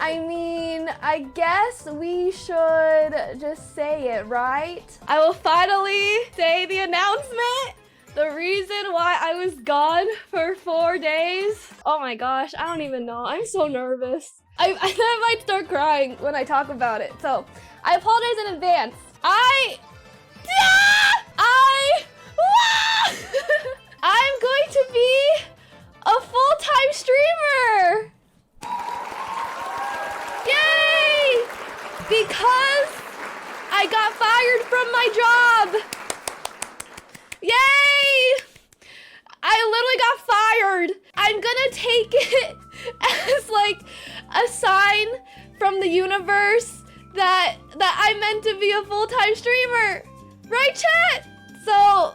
I mean, I guess we should just say it, right? I will finally say the announcement. The reason why I was gone for 4 days. Oh my gosh, I don't even know. I'm so nervous. I might start crying when I talk about it. So I apologize in advance. I'm going to be a full-time streamer. Yay! Because I got fired from my job. Yay! I literally got fired. I'm gonna take it as like a sign from the universe that I'm meant to be a full-time streamer. Right, chat? So,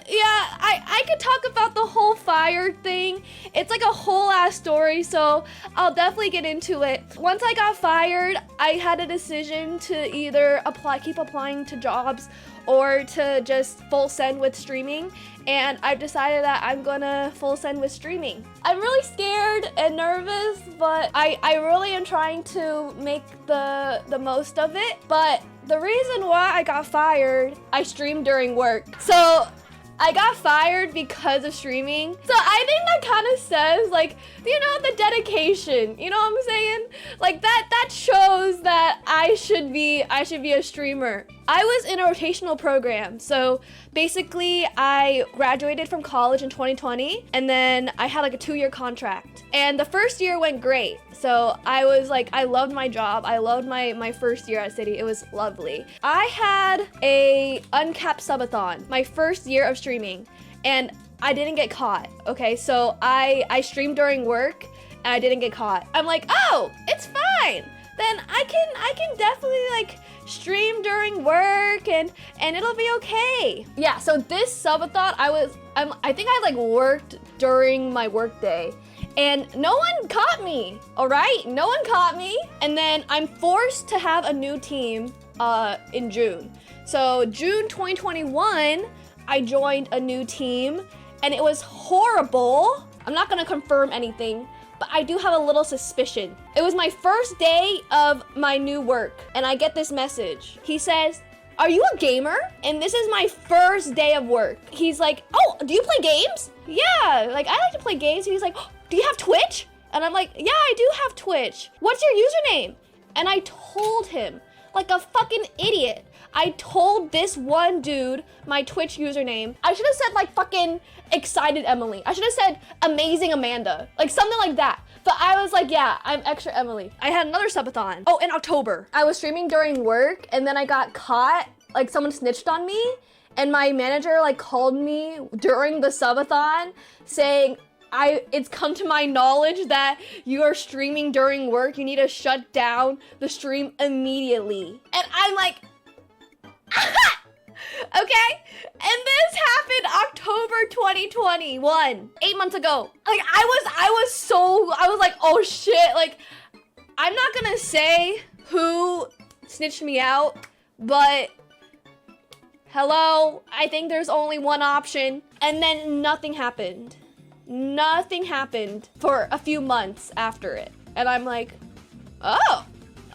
yeah, I could talk about the whole fired thing. It's like a whole ass story, so I'll definitely get into it. Once I got fired, I had a decision to either keep applying to jobs or to just full send with streaming, and I've decided that I'm gonna full send with streaming. I'm really scared and nervous, but I really am trying to make the most of it. But the reason why I got fired, I streamed during work. So I got fired because of streaming. So I think that kind of says, like, you know, the dedication, you know what I'm saying? Like that shows that I should be a streamer. I was in a rotational program. So basically I graduated from college in 2020 and then I had like a 2-year contract. And the first year went great. So I was like, I loved my job. I loved my first year at City. It was lovely. I had a uncapped subathon, my first year of streaming, and I didn't get caught. Okay, so I streamed during work and I didn't get caught. I'm like, oh, it's fine. Then I can definitely like stream during work and it'll be okay. Yeah, so this subathon I think I like worked during my work day. And no one caught me, all right? No one caught me. And then I'm forced to have a new team in June. So June 2021, I joined a new team and it was horrible. I'm not gonna confirm anything, but I do have a little suspicion. It was my first day of my new work and I get this message. He says, "Are you a gamer?" And this is my first day of work. He's like, "Oh, do you play games?" Yeah, like I like to play games. And he's like, "Oh, do you have Twitch?" And I'm like, "Yeah, I do have Twitch. What's your username?" And I told him, like a fucking idiot. I told this one dude my Twitch username. I should have said like fucking excited Emily. I should have said amazing Amanda, like something like that. But I was like, yeah, I'm extra Emily. I had another subathon. Oh, in October. I was streaming during work and then I got caught. Like someone snitched on me and my manager like called me during the subathon saying, it's come to my knowledge that you are streaming during work. You need to shut down the stream immediately. And I'm like, okay. And this happened October 2021, 8 months ago. Like I was like, oh shit. Like I'm not gonna say who snitched me out, but hello, I think there's only one option. And then nothing happened. Nothing happened for a few months after it. And I'm like, oh,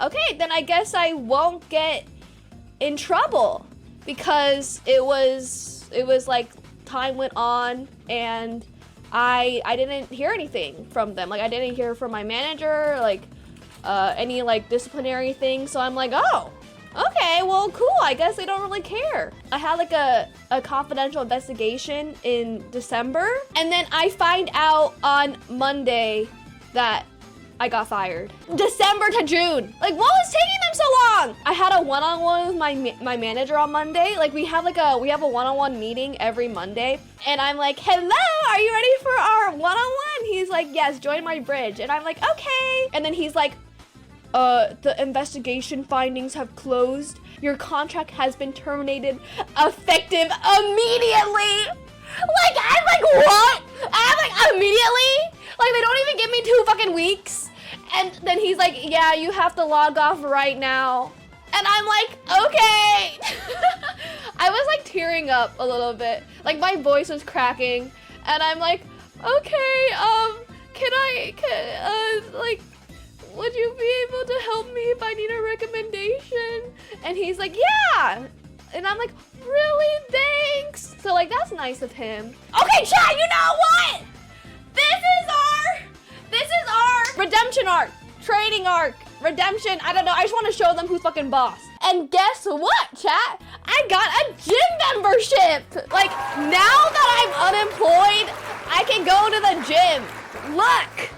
okay, then I guess I won't get in trouble because it was like time went on and I didn't hear anything from them. Like I didn't hear from my manager, like any like disciplinary thing. So I'm like, oh, okay, well, cool. I guess they don't really care. I had like a confidential investigation in December. And then I find out on Monday that I got fired. December to June. Like, what was taking them so long? I had a one-on-one with my manager on Monday. Like, we have a one-on-one meeting every Monday. And I'm like, hello, are you ready for our one-on-one? He's like, yes, join my bridge. And I'm like, okay. And then he's like, the investigation findings have closed. Your contract has been terminated, effective immediately. Like, I'm like, what? I'm like, immediately? Like, they don't even give me 2 fucking weeks. And then he's like, yeah, you have to log off right now. And I'm like, okay. I was like tearing up a little bit. Like my voice was cracking. And I'm like, okay, like, would you be And he's like, yeah. And I'm like, really? Thanks. So like, that's nice of him. Okay, chat, you know what? This is our redemption arc, training arc, redemption. I don't know. I just want to show them who's fucking boss. And guess what, chat? I got a gym membership. Like, now that I'm unemployed, I can go to the gym. Look,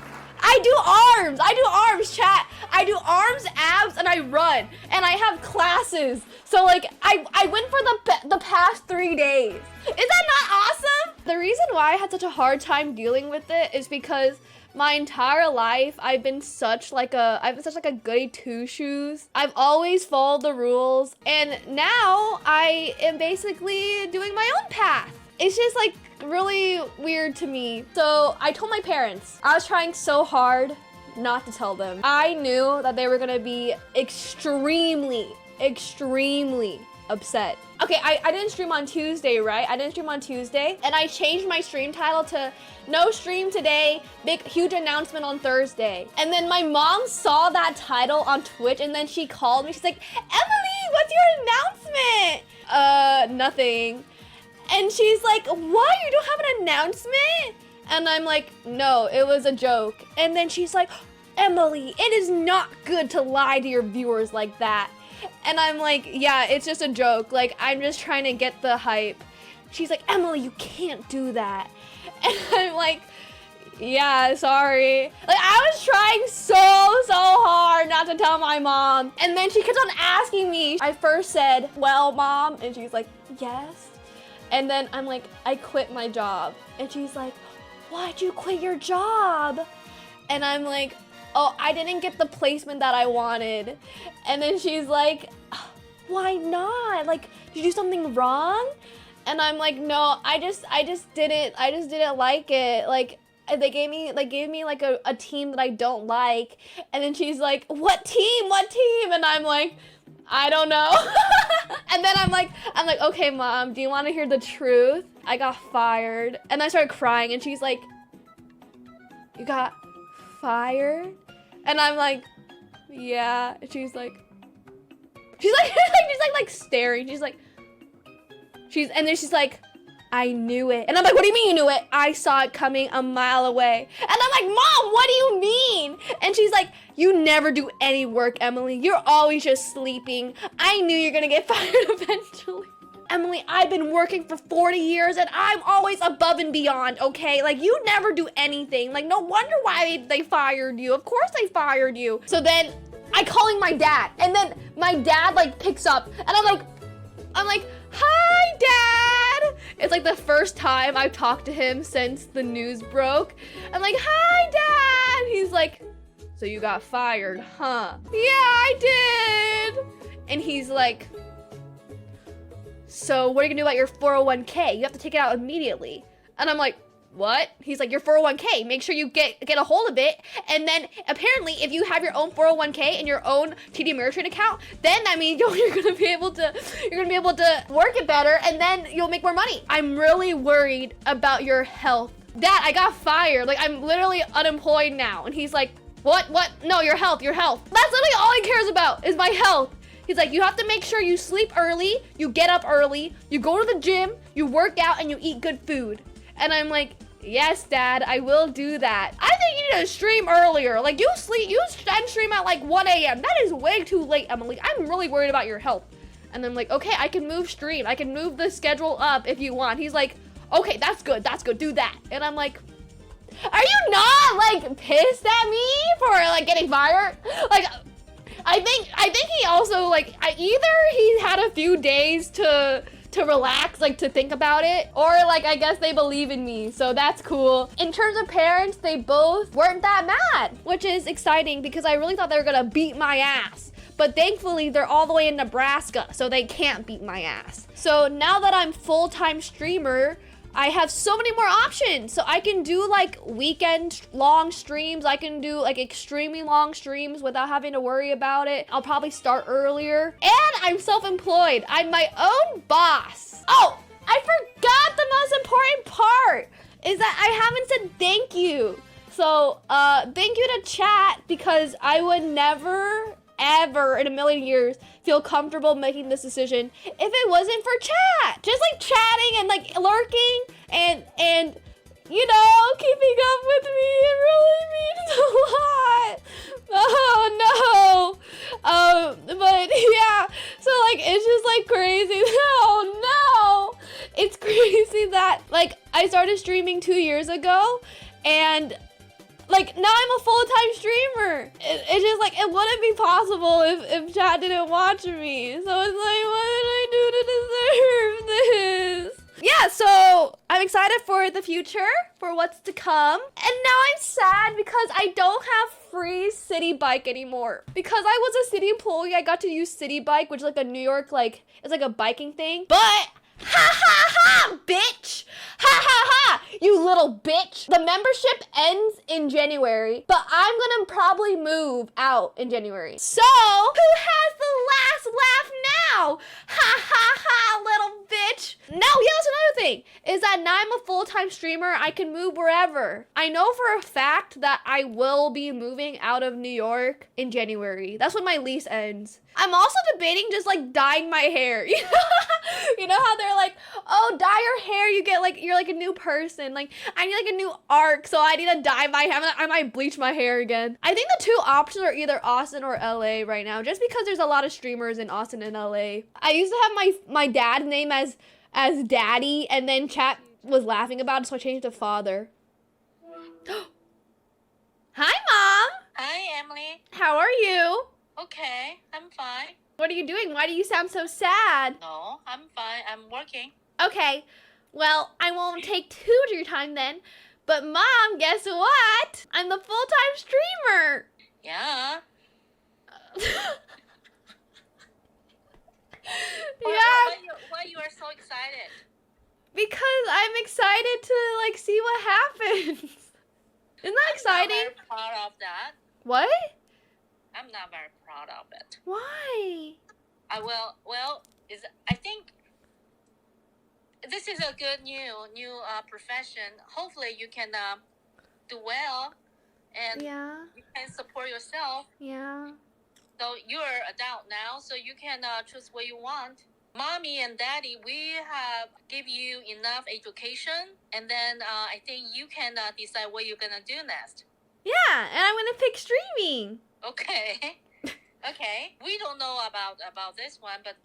I do arms, chat. I do arms, abs, and I run. And I have classes. So like, I went for the past 3 days. Is that not awesome? The reason why I had such a hard time dealing with it is because my entire life, I've been such like a goody two-shoes. I've always followed the rules, and now I am basically doing my own path. It's just like really weird to me. So I told my parents. I was trying so hard not to tell them. I knew that they were gonna be extremely upset. Okay, I didn't stream on Tuesday, right? I didn't stream on Tuesday, and I changed my stream title to no stream today, big huge announcement on Thursday. And then my mom saw that title on Twitch, and then she called me. She's like, Emily, what's your announcement? Nothing. And she's like, what? You don't have an announcement? And I'm like, no, it was a joke. And then she's like, Emily, it is not good to lie to your viewers like that. And I'm like, yeah, it's just a joke. Like, I'm just trying to get the hype. She's like, Emily, you can't do that. And I'm like, yeah, sorry. Like, I was trying so hard not to tell my mom. And then she kept on asking me. I first said, well, mom. And she's like, yes. And then I'm like, I quit my job. And she's like, why'd you quit your job? And I'm like, oh, I didn't get the placement that I wanted. And then she's like, why not? Like, did you do something wrong? And I'm like, no, I just didn't like it. Like, they gave me like a team that I don't like. And then she's like, what team? And I'm like, I don't know. And then I'm like, okay, mom, do you want to hear the truth? I got fired. And I started crying, and she's like, you got fired? And I'm like, yeah. And she's like staring. And then she's like, I knew it. And I'm like, what do you mean you knew it? I saw it coming a mile away. And I'm like, mom, what do you mean? And she's like, you never do any work, Emily. You're always just sleeping. I knew you're gonna get fired eventually. Emily, I've been working for 40 years and I'm always above and beyond, okay? Like, you never do anything. Like, no wonder why they fired you. Of course they fired you. So then I calling my dad, and then my dad like picks up, and I'm like, hi, Dad. It's like the first time I've talked to him since the news broke. I'm like, hi, Dad. He's like, so you got fired, huh? Yeah, I did. And he's like, so what are you gonna do about your 401k? You have to take it out immediately. And I'm like, what? He's like, your 401k, make sure you get a hold of it. And then apparently if you have your own 401k and your own TD Ameritrade account, then that means you're gonna be able to work it better, and then you'll make more money. I'm really worried about your health. Dad, I got fired. Like, I'm literally unemployed now. And he's like, what? No, your health. That's literally all he cares about is my health. He's like, you have to make sure you sleep early, you get up early, you go to the gym, you work out, and you eat good food. And I'm like, yes, Dad, I will do that. I think you need to stream earlier. Like, you stream at like 1 a.m. That is way too late, Emily. I'm really worried about your health. And I'm like, okay, I can move stream. I can move the schedule up if you want. He's like, okay, that's good, do that. And I'm like, are you not like pissed at me for like getting fired? Like, I think he also like, either he had a few days to relax, like to think about it, or like I guess they believe in me, so that's cool. In terms of parents, they both weren't that mad, which is exciting because I really thought they were gonna beat my ass. But thankfully they're all the way in Nebraska, so they can't beat my ass. So now that I'm full-time streamer, I have so many more options. So I can do like weekend long streams. I can do like extremely long streams without having to worry about it. I'll probably start earlier. And I'm self-employed. I'm my own boss. Oh, I forgot the most important part is that I haven't said thank you. So thank you to chat, because I would never ever in a million years feel comfortable making this decision if it wasn't for chat. Just like chatting and like lurking and you know, keeping up with me, it really means a lot. Oh no. But yeah, so like it's just like crazy. Oh no. It's crazy that like I started streaming 2 years ago and like now I'm a full-time streamer. It's just like it wouldn't be possible if chat didn't watch me. So it's like, what did I do to deserve this? Yeah, so I'm excited for the future, for what's to come. And now I'm sad because I don't have free city bike anymore. Because I was a city employee, I got to use city bike, which is like a New York, like, it's like a biking thing. But ha ha ha, bitch! Ha ha ha, you little bitch! The membership ends in January, but I'm gonna probably move out in January. So, who has the last laugh now? Ha ha ha, little bitch! Now, yeah, that's another thing, is that now I'm a full-time streamer, I can move wherever. I know for a fact that I will be moving out of New York in January. That's when my lease ends. I'm also debating just like dyeing my hair. You know how they're like, oh, dye your hair, you get like, you're like a new person. Like, I need like a new arc, so I need to dye my hair. I might bleach my hair again. I think the two options are either Austin or LA right now, just because there's a lot of streamers in Austin and LA. I used to have my dad's name as Daddy, and then chat was laughing about it, so I changed to Father. Hi, Mom. Hi, Emily. How are you? Okay, I'm fine. What are you doing? Why do you sound so sad? No, I'm fine. I'm working. Okay, well, I won't take too much of your time then. But Mom, guess what? I'm the full-time streamer. Yeah. Why you are so excited? Because I'm excited to like see what happens. Isn't that exciting? I'm not very proud of that. What? I'm not very proud of it. Why? I think this is a good new profession. Hopefully you can do well and you can support yourself. Yeah. So you're adult now, so you can choose what you want. Mommy and Daddy, we have give you enough education, and then I think you can decide what you're gonna do next. Yeah, and I'm gonna pick streaming. Okay. Okay. We don't know about this one, but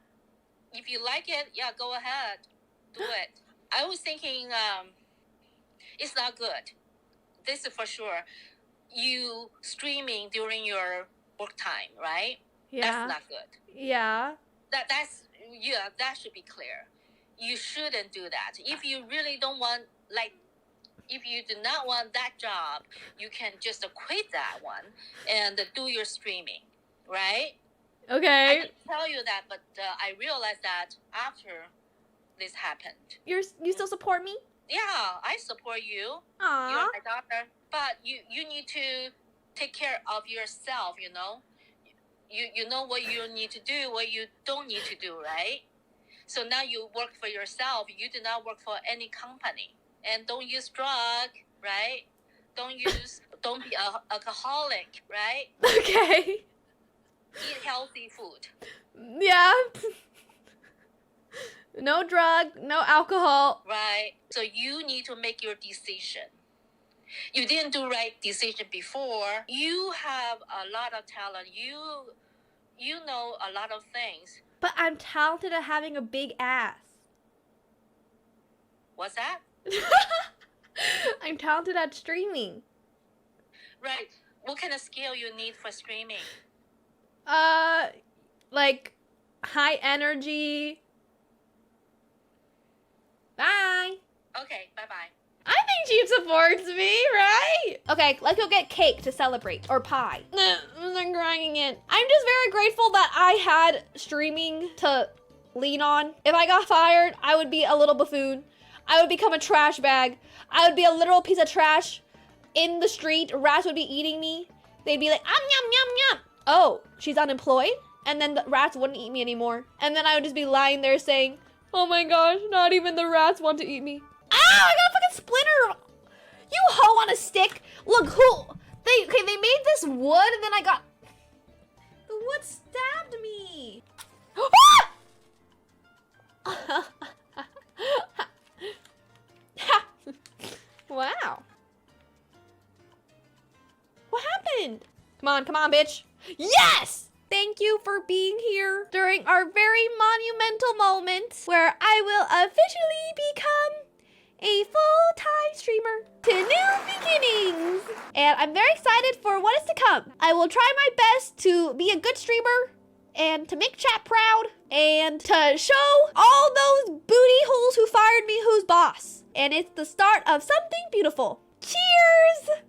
if you like it, yeah, go ahead. Do it. I was thinking it's not good. This is for sure. You streaming during your work time, right? Yeah. That's not good. Yeah. That should be clear. You shouldn't do that. If you really don't want, like, if you do not want that job, you can just quit that one and do your streaming, right? Okay. I didn't tell you that, but I realized that after this happened. You still support me? Yeah, I support you. Aww. You're my daughter. But you need to take care of yourself, you know? You know what you need to do, what you don't need to do, right? So now you work for yourself. You do not work for any company. And don't use drug, right? Don't be an alcoholic, right? Okay. Eat healthy food. Yeah. No drug, no alcohol. Right. So you need to make your decision. You didn't do right decision before. You have a lot of talent. You know a lot of things. But I'm talented at having a big ass. What's that? I'm talented at streaming. Right. What kind of skill you need for streaming? Like high energy. Bye. Okay, bye-bye. I think she supports me, right? Okay, let's go get cake to celebrate, or pie. I'm crying again. I'm just very grateful that I had streaming to lean on. If I got fired, I would be a little buffoon. I would become a trash bag. I would be a literal piece of trash in the street. Rats would be eating me. They'd be like, yum, yum, yum. Oh, she's unemployed? And then the rats wouldn't eat me anymore. And then I would just be lying there saying, oh my gosh, not even the rats want to eat me. Ow, I got a fucking splinter. You hoe on a stick. Look, they made this wood and then I got the what stabbed me? Wow. What happened? Come on, bitch. Yes! Thank you for being here during our very monumental moment where I will officially become a full-time streamer to new beginnings. And I'm very excited for what is to come. I will try my best to be a good streamer and to make chat proud and to show all those booty holes who fired me who's boss. And it's the start of something beautiful. Cheers!